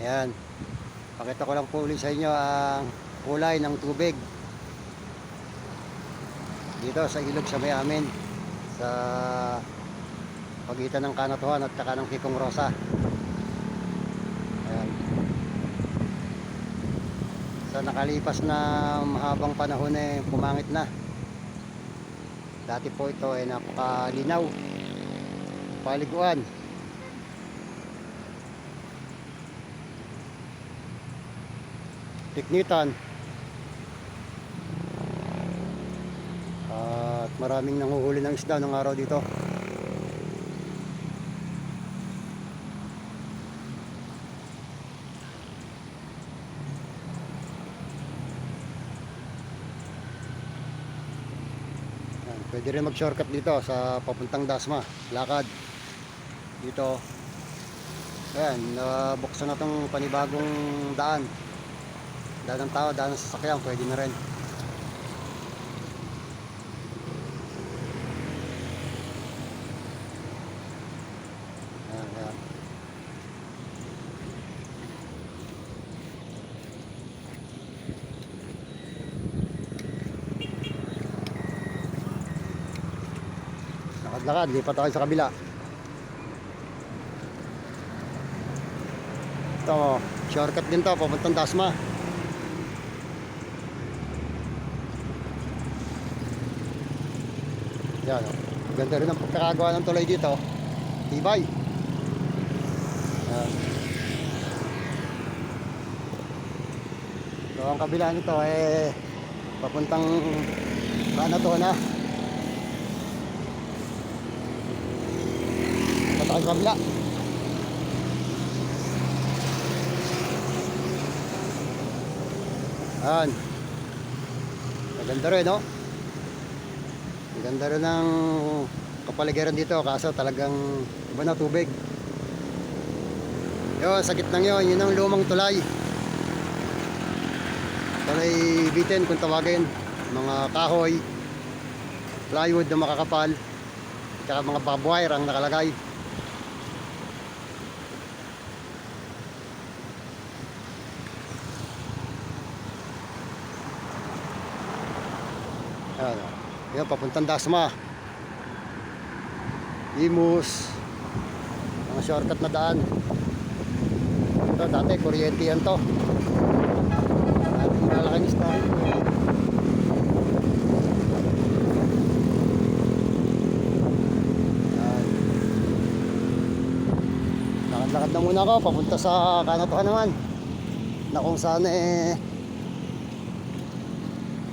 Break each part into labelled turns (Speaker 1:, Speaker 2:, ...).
Speaker 1: Ayan, pakita ko lang po ulit sa inyo ang kulay ng tubig dito sa ilog sa may amin, sa pagitan ng Kanatuan at saka ng Kikong Rosa. Ayan. Sa nakalipas na mahabang panahon pumangit na. Dati po ito ay napakalinaw, paliguan. Tiknitan. At maraming nanguhuli ng isda ng araw dito. Pwede rin mag shortcut dito sa papuntang Dasma, lakad dito. Ayan, nabuksan na itong panibagong daan ng tao, daan ng sasakyan, pwede na rin. Ayan, ayan. Lakad, lipat tayo sa kabila. Ito, shortcut din to, papuntang Dasma. Yan, ganda rin ang pagkakagawa ng tulay dito. Tibay. Yan. So, ang kabila nito papuntang Kanatuan na. Patay sa kabila. Yan. Maganda rin, no? Maganda rin ang kapaligiran dito, kaso talagang iba na tubig. Yun, sa gitnang yun ang lumang tulay. Tulay bitin kung tawagin. Mga kahoy, plywood na makakapal, at saka mga barbed wire ang nakalagay. Yan, papuntang Dasma, Imus, mga shortcut na daan. Ito dati kuryente yan to. Malaking story. Lakad-lakad na muna ako papunta sa Kanatuan naman, na kung saan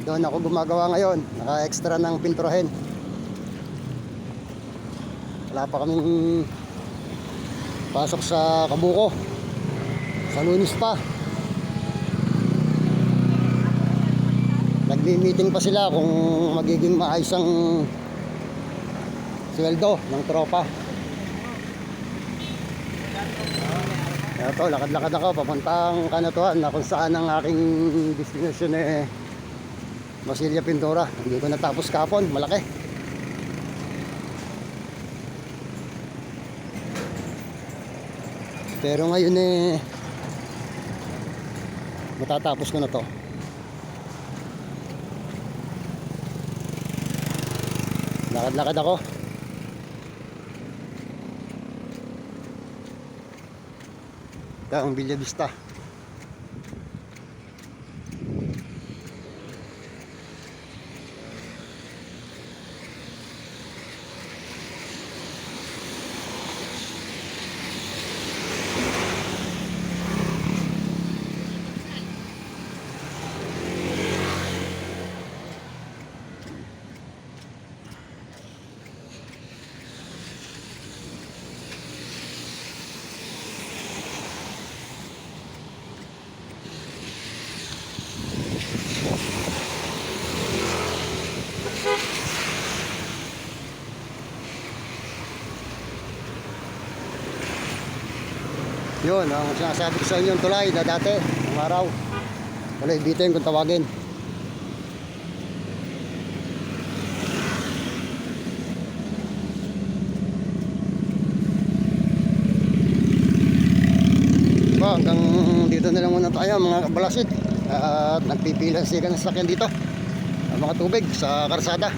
Speaker 1: doon ako gumagawa ngayon. Naka-extra ng pinturahin. Wala pa kaming pasok sa Kabuko. Sa Lunis pa. Nagmi-meeting pa sila kung magiging maayos ang sweldo ng tropa. Ito, lakad-lakad ako papuntang Kanatuan, na kung saan ang aking destination Masilya Pintura. Hindi ko natapos kahapon, malaki. Pero ngayon matatapos ko na to. Lakad-lakad ako. Ito ang Villa Vista. Yun, ang sinasabi ko sa inyo yung tulay na dati, ng araw. Tulay bitin kung tawagin. hanggang dito na lang muna tayo mga kabalasid. At nagpipila sila ng sakyan dito. Ang mga tubig sa karsada.